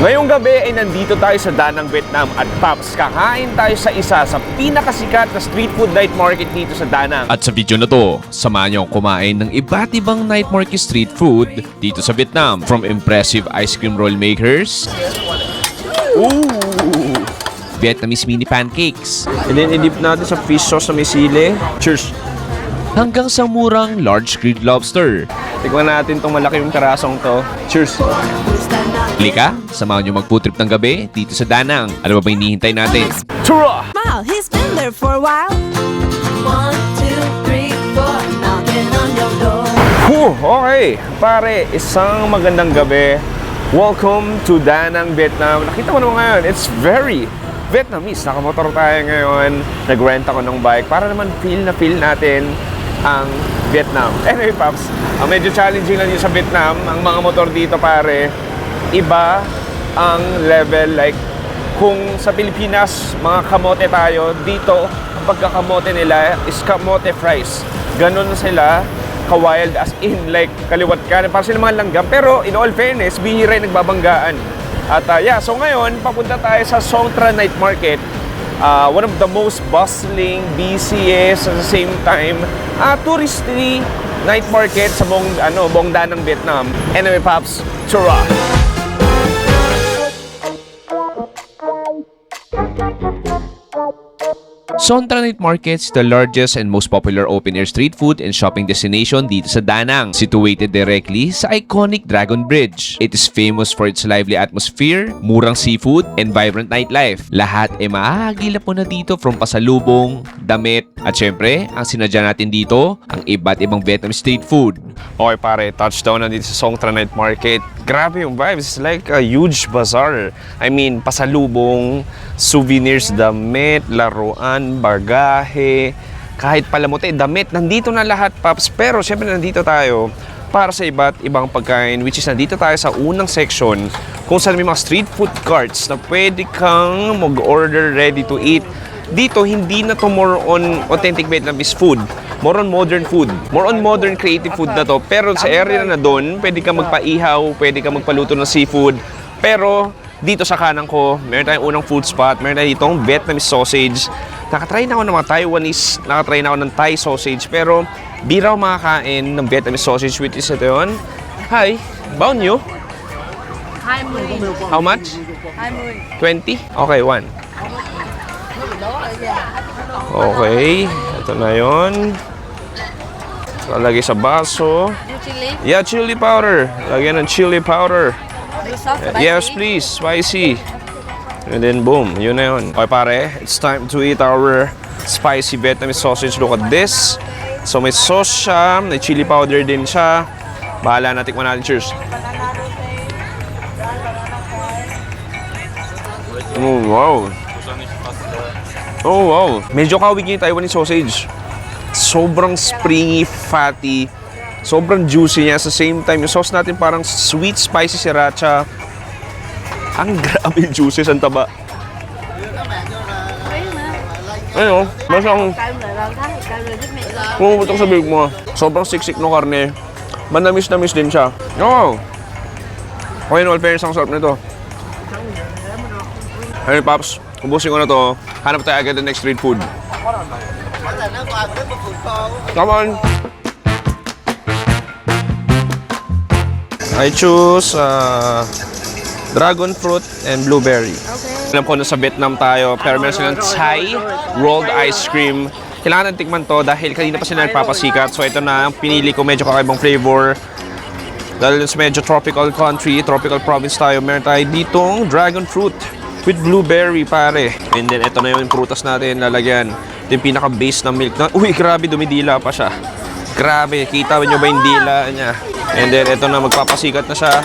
Ngayong gabi ay nandito tayo sa Danang, Vietnam at Paps, kakain tayo sa isa sa pinakasikat na street food night market dito sa Danang. At sa video na to, samahan niyo akong kumain ng iba't ibang night market street food dito sa Vietnam. From impressive ice cream roll makers, Vietnamese mini pancakes, And then i-dip natin sa fish sauce na may sili. Cheers! hanggang sa murang large grilled lobster. Tikman natin itong malaking karasong to. Cheers! Halika, samahan niyo mag-food trip ng gabi dito sa Danang. Ano ba hinihintay natin? Tura! Wow, he's been there for a while. 1, 2, 3, 4, knocking on your door. Okay, pare, isang magandang gabi. Welcome to Danang, Vietnam. Nakita mo naman ngayon, it's very Vietnamese. Nakamotor tayo ngayon. Nag-rent ako ng bike para naman feel natin ang Vietnam. Anyway, Paps, ang medyo challenging lang dito sa Vietnam. Ang mga motor dito, pare, iba ang level. Like, kung sa Pilipinas, mga kamote tayo, dito, ang pagkakamote nila is kamote fries. Ganon sila ka-wild, as in, like, kaliwat kanan. Parang sila mga langgam. Pero, in all fairness, bihira yung nagbabanggaan. At so ngayon, papunta tayo sa Song Tra Night Market. One of the most bustling, busiest, at the same time, touristy night market sa buong Danang, Vietnam. Anyway, Paps, chura! Song Tra Night Market is the largest and most popular open-air street food and shopping destination dito sa Danang, situated directly sa iconic Dragon Bridge. It is famous for its lively atmosphere, murang seafood, and vibrant nightlife. Lahat ay maahagilap mo na dito from pasalubong, damit, at syempre, ang sinadya natin dito, ang iba't ibang Vietnamese street food. Okay, pare, touchdown na dito sa Song Tra Night Market. Grabe yung vibes. It's like a huge bazaar. I mean, pasalubong, souvenirs, damit, laruan, bagahe, kahit palamuti, damit, nandito na lahat, Paps. Pero syempre nandito tayo para sa iba't ibang pagkain, which is nandito tayo sa unang section kung saan may mga street food carts na pwede kang mag-order ready to eat. Dito, hindi na to more on authentic Vietnamese food. More on modern food. More on modern creative food na to. Pero sa area na doon, pwede kang magpaihaw, pwede kang magpaluto ng seafood. Pero dito sa kanan ko, meron tayong unang food spot. Meron tayong ditong Vietnamese sausage. Nakatry na ako ng mga Taiwanese, nakatry na ako ng Thai sausage. Pero di raw makakain ng Vietnamese sausage, which is ito yun. Hi, bao nyo? 20. How much? 20? Okay, one. Okay, ito na yun. Lalagay sa baso. Chili? Yeah, chili powder. Lagyan ng chili powder. Yes, please. Spicy. And then boom, yun na yun. Okay, pare, it's time to eat our spicy Vietnamese sausage. Look at this. So may sauce siya, may chili powder din siya. Bahala na, tikman natin. Cheers. Oh, wow. Oh, wow. Medyo kawig yung Taiwanese sausage. Sobrang springy, fatty. Sobrang juicy niya. At the same time, yung sauce natin parang sweet, spicy sriracha. Ang grabe juicy sa taba. Ano? Masang pumuputok sa bibig mo. Sobrang siksik ng karne. Manamis-namis din siya. Oh! Okay, no, all fairness, ang sarap nito. Hey, Paps. Ubusin ko na to. Hanap tayo agad ng next street food. Come on! I choose dragon fruit and blueberry. Okay. Alam ko na sa Vietnam tayo, pero meron silang Thai rolled ice cream. Kailangan natin tikman to dahil kanina pa sila nagpapasikat. So ito na, ang pinili ko medyo kakaibang flavor. Dahil sa medyo tropical country, tropical province tayo, meron tayo ditong dragon fruit with blueberry, pare. And then ito na yung prutas natin lalagyan. Ito yung pinaka-base ng milk na. Uy, grabe, dumidila pa siya. Grabe, kita nyo ba yung dila niya? And then ito na, magpapasikat na siya.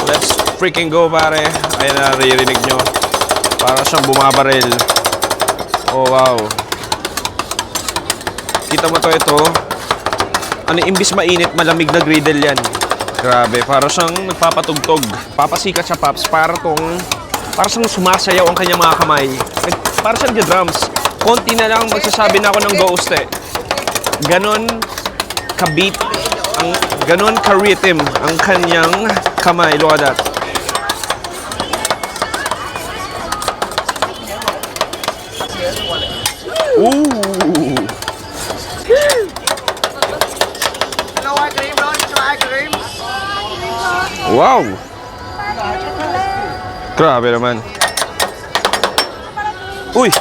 Let's freaking go, pare. Ayan na, naririnig nyo. Para siyang bumabaril. Oh, wow. Kita mo to, ito. Ano, imbis mainit, malamig na griddle yan. Grabe, para siyang nagpapatugtog. Papasikat siya, Paps, para siyang sumasayaw ang kanyang mga kamay. Para siyang drums. Konti na lang magsasabi na ako ng ghost eh. Ganon ka-beat, ganon ka-rhythm ang kanyang kamay. Look at that. Ooh! Wow! Grabe naman. Uy!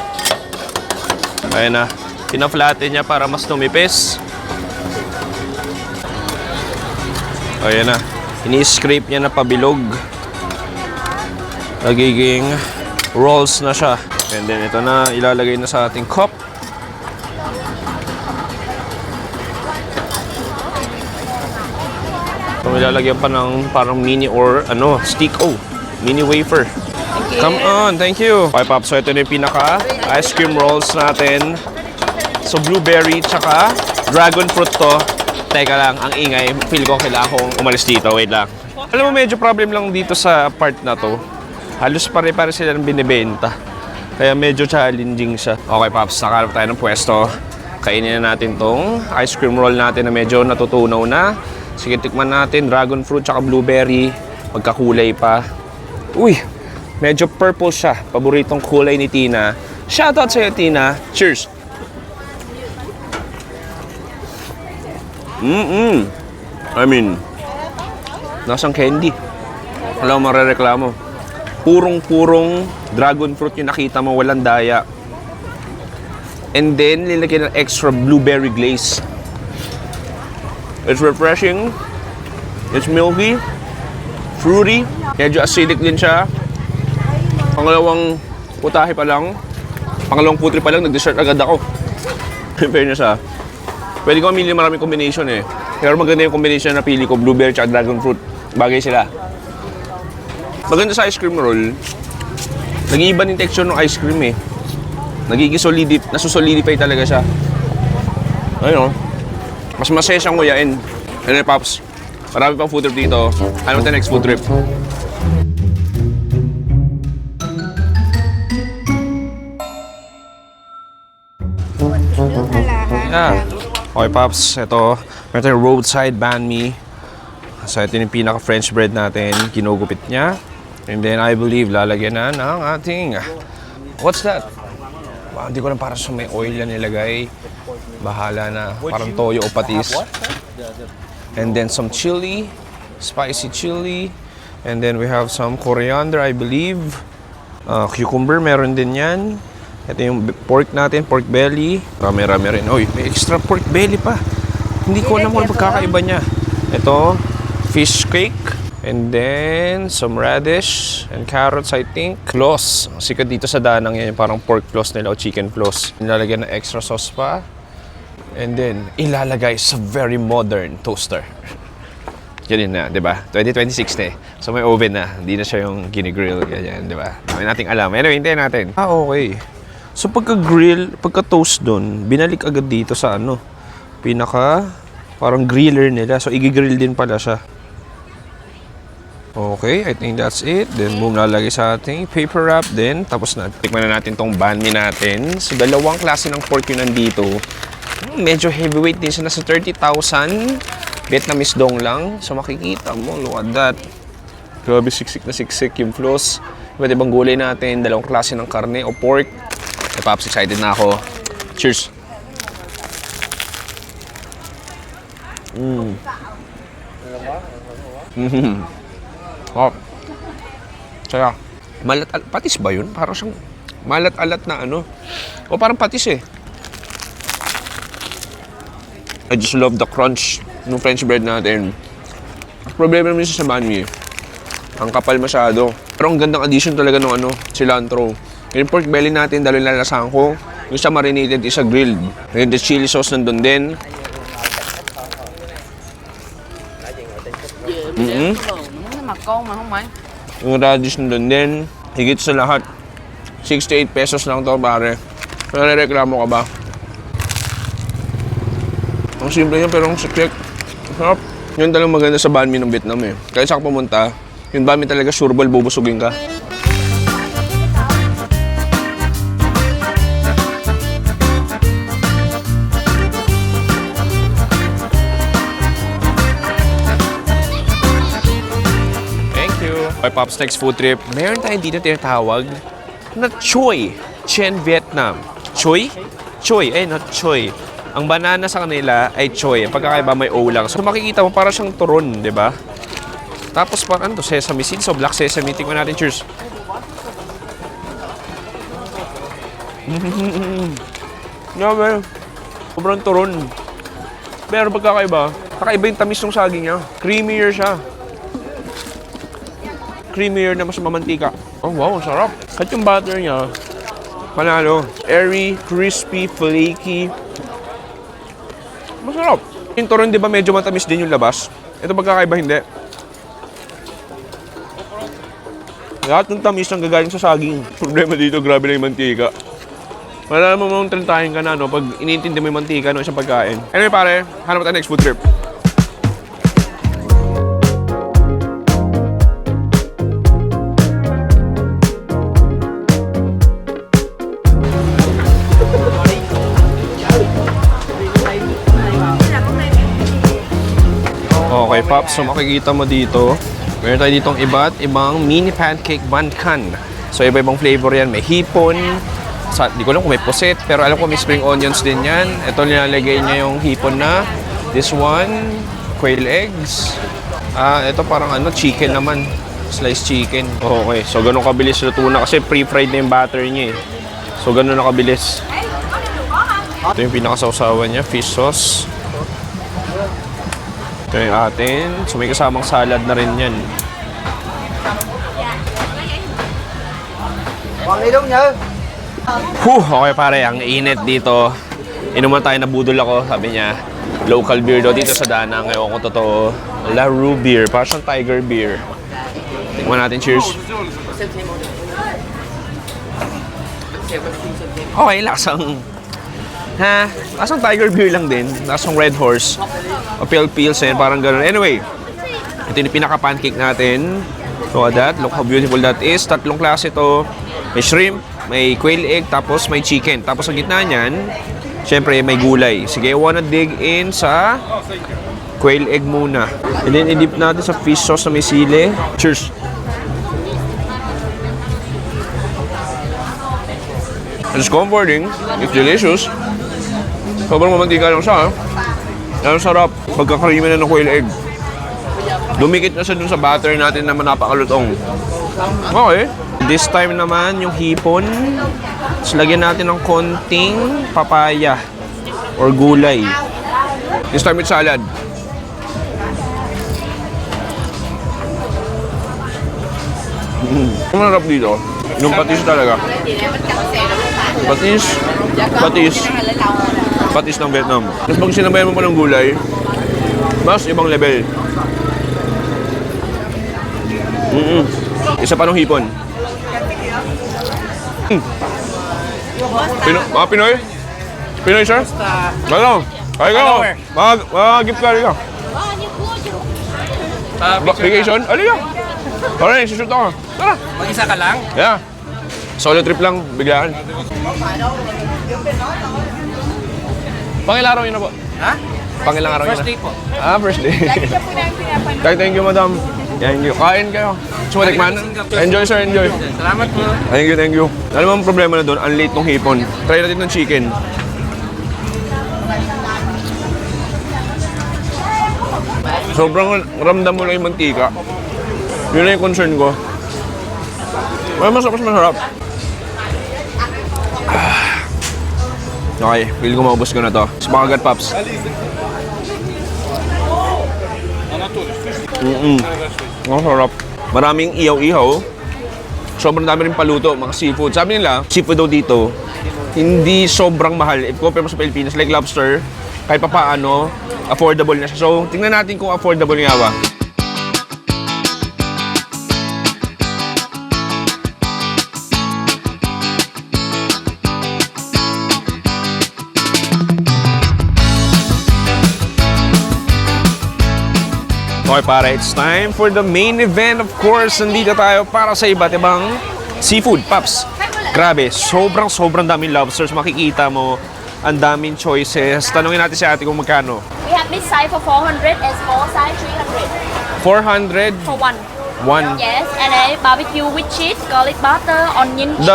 Ayan na. Pinaflatten niya para mas tumipis. Ayan na. Ini-scrape niya na pabilog. Nagiging rolls na siya. And then ito na, ilalagay na sa ating cup. So, ilalagyan pa ng parang mini or stick. Oh, mini wafer. Come on, thank you. Okay, Pop. So, ito na yung pinaka ice cream rolls natin. So, blueberry tsaka dragon fruit to. Teka lang, ang ingay. Feel ko kailangan kong umalis dito. Wait lang. Alam mo, medyo problem lang dito sa part na to. Halos pare-pare sila ng binibenta. Kaya medyo challenging siya. Okay, Pops. Nakahanap tayo ng pwesto. Kainin na natin tong ice cream roll natin na medyo natutunaw na. Sige, tikman natin. Dragon fruit tsaka blueberry. Magkakulay pa. Uy! Medyo purple siya. Paboritong kulay ni Tina. Shoutout sa'yo, Tina. Cheers! I mean, nasang candy. Wala akong marereklamo. Purong-purong dragon fruit yung nakita mo, walang daya. And then, nilagyan ng extra blueberry glaze. It's refreshing. It's milky. Fruity. Medyo acidic din siya. Pangalawang putahe pa lang. Pangalawang putri pa lang, nag-dessert agad ako. In fairness pwede ko mamili maraming combination eh. Pero maganda yung combination na pili ko, blueberry at dragon fruit. Bagay sila. Maganda sa ice cream roll, nag-iiba yung texture ng ice cream eh. Nasusolidify talaga siya. Ayun mas masaya siyang nguyain. Ano yung Pops? Marami pang food trip dito. Ano the next food trip? Yeah. Okay, Pops. Ito yung roadside banh mi. So, ito yung pinaka-French bread natin. Kinugupit niya. And then, I believe, lalagyan na ng ating... What's that? Wow, hindi ko lang parang sa may oil yan nilagay. Bahala na. Parang toyo o patis. And then, some chili. Spicy chili. And then, we have some coriander, I believe. Cucumber, meron din yan. Ito yung pork natin, pork belly. Rami-rami rin. Oy, may extra pork belly pa. Hindi ko alam kung pagkakaiba niya. Ito, fish cake. And then, some radish and carrots, I think. Floss. Sikat dito sa Danang yan, parang pork floss nila o chicken floss. Nilalagyan ng extra sauce pa. And then, ilalagay sa very modern toaster. Ganyan na, di ba? 2026 na eh. So, may oven na. Hindi na siya yung ginigrill. Ganyan, di ba? May nating alam. Anyway, hintayin natin. Okay. So, pagka-grill, pagka-toast doon, binalik agad dito sa parang griller nila. So, i-grill din pala siya. Okay, I think that's it. Then, boom, lalagay sa ating paper wrap din. Tapos na, tikman na natin tong banh mi natin. So, dalawang klase ng pork yun nandito. Medyo heavyweight din siya. Nasa 30,000. Vietnamese dong lang. So, makikita mo, look at that. Grabe, siksik na siksik yung floss. Iba't ibang gulay natin. Dalawang klase ng karne o pork. Pops, excited na ako. Cheers! Oh. Saya. Patis ba yun? Parang siyang malat-alat na O parang patis eh. I just love the crunch ng French bread natin. Problema naman siya sa banh mi. Ang kapal masyado. Pero ang gandang addition talaga ng cilantro. Yung pork belly natin, dahil lalasahan ko. Yung sa marinated, isa grilled. Yung the chili sauce nandun din. Yung radish nandun din. Higit sa lahat. 68 pesos lang to, pare. Nare-reklamo ka ba? Ang simple yun, pero ang sikik. Sarap. Yun talagang maganda sa banh mi ng Vietnam eh. Kahit saan ka pumunta, yung banh mi talaga sureball, bubusugin ka. Okay, Pops, next food trip. Meron tayong dito tinatawag na Choi Chen Vietnam. Choi? choy. Not choy. Ang banana sa kanila ay choy. Ang pagkakaiba may O lang. So makikita mo para siyang turon, di ba? Tapos parang ano to, sesame seeds o black sesame. Tingnan natin, cheers. Grabe. Sobrang turon. Pero pagkakaiba, kakaiba yung tamis ng saging niya. Creamier siya. Creamier na mas mamantika. Oh wow, sarap. At yung butter niya, panalo. Airy, crispy, flaky. Masarap. Yung turon, di ba medyo matamis din yung labas? Ito pagkakaiba, hindi. Lahat ng tamis ang gagaling sa saging. Problema dito, grabe na yung mantika. Wala naman mong trentahin ka na, no? Pag iniintindi mo yung mantika, no? Isang pagkain. Anyway, pare, hanap tayo next food trip. Okay, Pops. So, makikita mo dito, meron tayo ditong iba't ibang mini pancake bankan. So, iba-ibang flavor yan. May hipon. Di ko alam kung may puset, pero alam ko may spring onions din yan. Ito, nilalagay niya yung hipon na. This one, quail eggs. Ito parang chicken naman. Sliced chicken. Okay, so ganun kabilis luto na kasi pre-fried na yung batter niya eh. So, ganun na kabilis. Ito yung pinakasawsawan niya, fish sauce. Ito yung atin. So may kasamang salad na rin yan. Okay pare, ang init dito. Inuman tayo, nabudol ako. Sabi niya, local beer daw dito sa Danang. Ngayon ko totoo. La Rue beer. Parang siyang tiger beer. Tingnan natin, cheers. Okay, lasang... lasang tiger beer lang din. Lasang Red Horse. O Pale Pills, parang gano'n. Anyway, ito yung pinaka-pancake natin. Look at that. Look how beautiful that is. Tatlong klase ito. May shrimp, may quail egg, tapos may chicken. Tapos sa gitna niyan, syempre may gulay. Sige, I wanna dig in sa quail egg muna. And then, i-dip natin sa fish sauce na may sili. Cheers! It's comforting. It's delicious. Sobrang mamantika lang siya. Ang sarap. Pagka-creamy na ng quail egg. Dumikit na siya dun sa butter natin naman napakalutong. Okay. This time naman, yung hipon. Tapos lagyan natin ng konting papaya or gulay. This time with salad. Ang harap dito. Yung patis talaga. Patis. Patis. Patis ng Vietnam. Tapos pag sinabayan mo pa ng gulay, mas ibang level. Isa pa ng hipon. Mga Pinoy? Pinoy, sir? Ano? Ay ka. Mag-gift ka rin ka. Vacation? Alin ka? Alright, sushoot ako. Tara. Mag-isa ka lang? Yeah. Solo trip lang, biglaan. Pangilang araw yun na po? Ha? Pangilang araw yun na? First day po. First day. Thank you, madam. Thank you. Kain kayo. Sumatikman. Enjoy, sir. Enjoy. Salamat po. Thank you, thank you. Alam mo ang problema na doon? Ang late ng hipon. Try natin ng chicken. Sobrang ramdam mo lang yung mantika. Yun lang yung concern ko. Mas masarap. Okay, feel ko maubos ko na to. Spagagat Pops. Ang sarap. Maraming ihaw-ihaw. Sobrang dami rin paluto, mga seafood. Sabi nila, seafood daw dito, hindi sobrang mahal. If compare mo sa Pilipinas, like lobster, kahit pa paano, affordable na siya. So, tingnan natin kung affordable nga ba. Okay pare, it's time for the main event. Of course, nandito tayo para sa iba't ibang seafood, Pops. Grabe, sobrang daming lobsters. Makikita mo, ang daming choices. Tanungin natin si ate kung magkano. We have mid size for 400 and small size 300 400 for one. One. Yes, and then barbecue with cheese, garlic butter, onion cheese.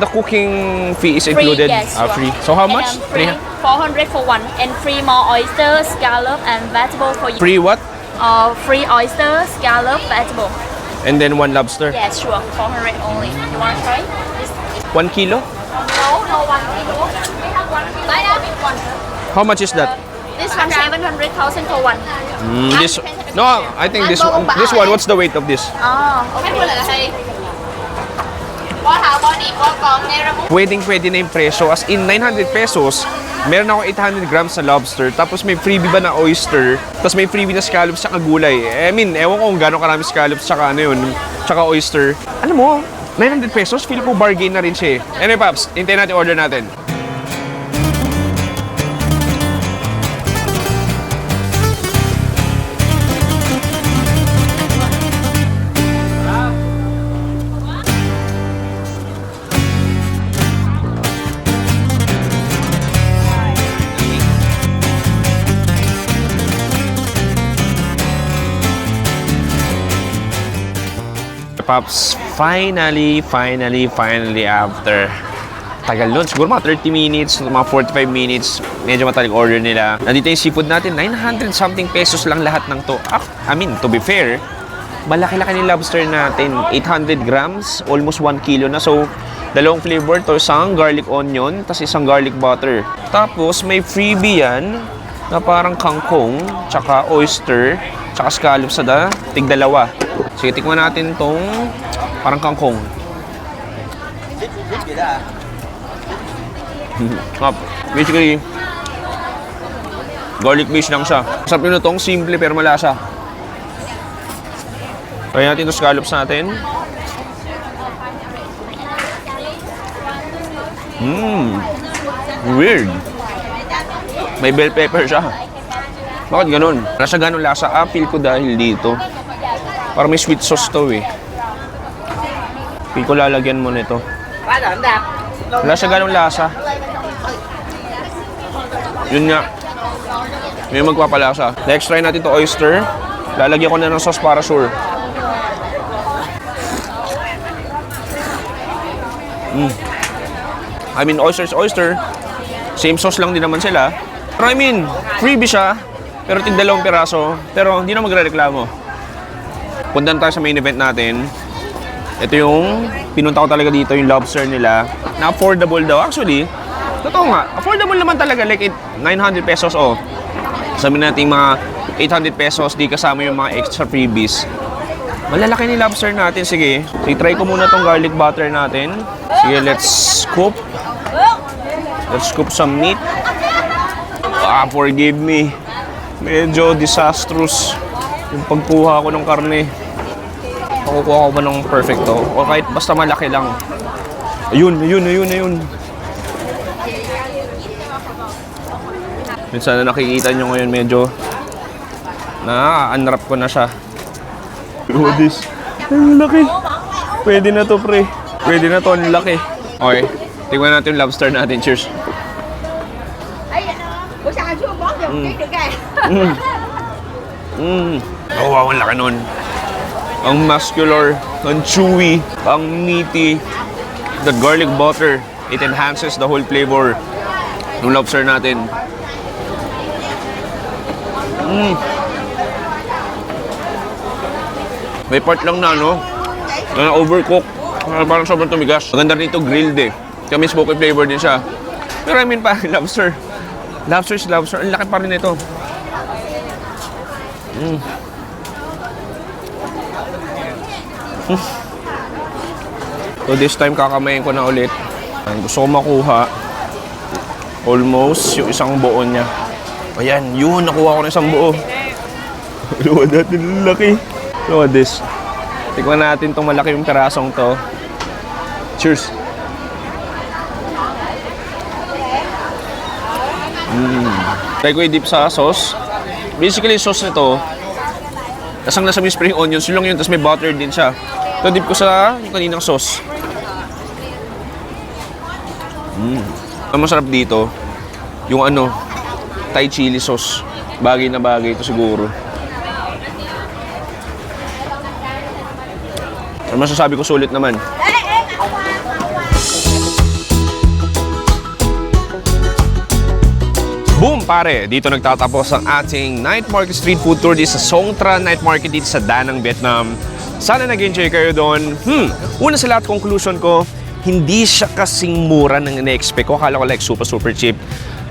The cooking fee is Free, included. yes, sure. Free. So how much? And, free, 400 for one, and free more oyster, scallop, and vegetable for you. Free what? Free oyster, scallop, vegetable. And then one lobster. Yes, sure, 400 only. You want to try? This, 1 kilo? no, 1 kilo. We have 1 kilo. Buy that with one. How much is that? This one 700,000 for one. This no, I think this one. This one. What's the weight of this? Okay. Pwede na yung presyo. As in 900 pesos, meron ako 800 grams na lobster, tapos may freebie ba na oyster, tapos may freebie na scallops tsaka gulay. I mean, ewan ko kung gano'ng karami scallops tsaka ano yun, tsaka oyster. Alam mo, 900 pesos, feel ko bargain na rin siya eh. Anyway, Paps, hintayin natin order natin. Pops, finally after tagal nun, siguro mga 30 minutes, mga 45 minutes, medyo mataling order nila. Nandito yung seafood natin, 900 something pesos lang lahat ng to. I mean, to be fair, malaki-laki yung lobster natin, 800 grams, almost 1 kilo na. So, dalawang flavor to, isang garlic onion, tas isang garlic butter. Tapos, may freebie yan, na parang kangkong, tsaka oyster, tsaka scallops sa tig-dalawa. Sige, tikman natin tong parang kangkong. Basically, garlic base lang siya. Sarap yun itong simple pero malasa. Try natin itong scallops natin. Weird. May bell pepper siya. Bakit ganun? Nasa ganun lasa. Feel ko dahil dito. Parang may sweet sauce to eh. Feel ko lalagyan mo nito. Wala siya ganong lasa. Yun nga. May magpapalasa. Next, try natin to oyster. Lalagyan ko na ng sauce para sure. I mean, oyster is oyster. Same sauce lang din naman sila. Pero I mean, freebie siya. Pero tig-dalawang piraso. Pero hindi na magre-reklamo. Punta na tayo sa main event natin. Ito yung pinunta ko talaga dito, yung lobster nila. Na affordable daw. Actually, totoo nga, affordable naman talaga. Like 900 pesos oh. Sabi natin mga 800 pesos, di kasama yung mga extra freebies. Malalaki ni lobster natin. Sige, try ko muna tong garlic butter natin. Sige, let's scoop. Let's scoop some meat. Forgive me. Medyo disastrous yung pagkuha ko ng karne. Pakukuha ko ba ng perfecto? O kahit basta malaki lang. Ayun. Minsan na nakikita nyo ngayon medyo na-unwrap ko na siya. Look at this. Ang laki. Pwede na to, pre. Pwede na to, ang laki. Okay, tingnan natin yung lobster natin. Cheers. Oh, wow, ang laki nun. Ang muscular, ang chewy, ang meaty. The garlic butter, it enhances the whole flavor ng lobster natin. May part lang na, no? Na overcook. Parang sobrang tumigas. Maganda rin ito grilled eh. Kaya may smoky flavor din siya. Pero I mean pa, lobster. Lobster is lobster. Ang laki pa rin ito. So this time kakamayin ko na ulit. Gusto ko makuha almost yung isang buo niya. Ayan, yun, nakuha ko na isang buo. Look at that, laki. Look at this. Tikman natin itong malaki yung perasong to. Cheers. Try ko i-dip sa sauce. Basically, yung sauce nito, kasang nasa may spring onions, yun lang yun, tapos may butter din siya. Ito, dip ko sa yung kaninang sauce. Ang masarap dito, yung Thai chili sauce. Bagay na bagay ito siguro. Ano masasabi ko, sulit naman. Boom, pare! Dito nagtatapos ang ating night market street food tour dito sa Songtra Night Market dito sa Da Nang, Vietnam. Sana nag-enjoy kayo doon. Una sa lahat, conclusion ko, hindi siya kasing mura ng ina-expect ko. Akala ko like super cheap.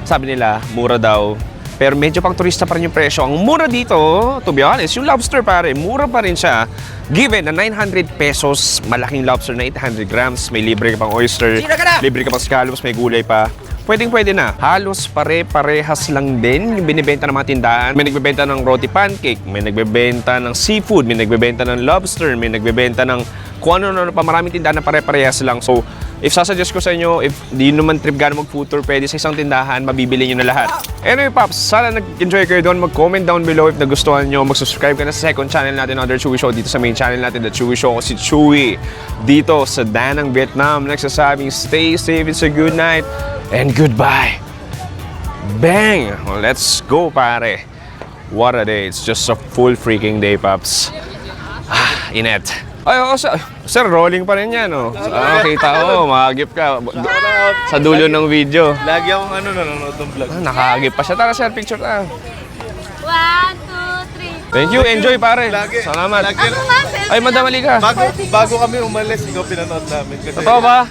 Sabi nila, mura daw. Pero medyo pang turista pa rin yung presyo. Ang mura dito, to be honest, yung lobster pare, mura pa rin siya. Given na 900 pesos, malaking lobster na 800 grams, may libre ka pang oyster, libre ka pang scallops, may gulay pa. Pwedeng-pwede na. Halos pare-parehas lang din yung binibenta ng mga tindahan. May nagbebenta ng roti pancake, may nagbebenta ng seafood, may nagbebenta ng lobster, may nagbebenta ng kung ano-ano pa. Maraming tindahan na pare-parehas lang. So, if sasuggest ko sa inyo, if di naman trip gano'n mag-food tour, pwede sa isang tindahan, mabibili nyo na lahat. Anyway, Pops, sana nag-enjoy kayo doon. Mag-comment down below if nagustuhan nyo. Mag-subscribe ka na sa second channel natin, Under Chewy Show. Dito sa main channel natin, The Chewy Show. Ko si Chewy. Dito sa Da Nang, Vietnam. Nagsasabing, stay safe, it's a good night, and goodbye. Bang! Well, let's go, pare. What a day. It's just a full freaking day, Pops. Inet. Ay, sir, rolling pa rin yan, oh. Kita ko, makagip ka. Sa dulo ng video. Lagi akong nanonood ng vlog. Nakagip pa siya. Tara, sir, picture ta. 1, 2, 3. Thank you, enjoy, pare. Lagi. Salamat. Lagi. Ay, madam, halika. Bago kami umalis, ikaw pinanood namin. Kasi Totoo ba?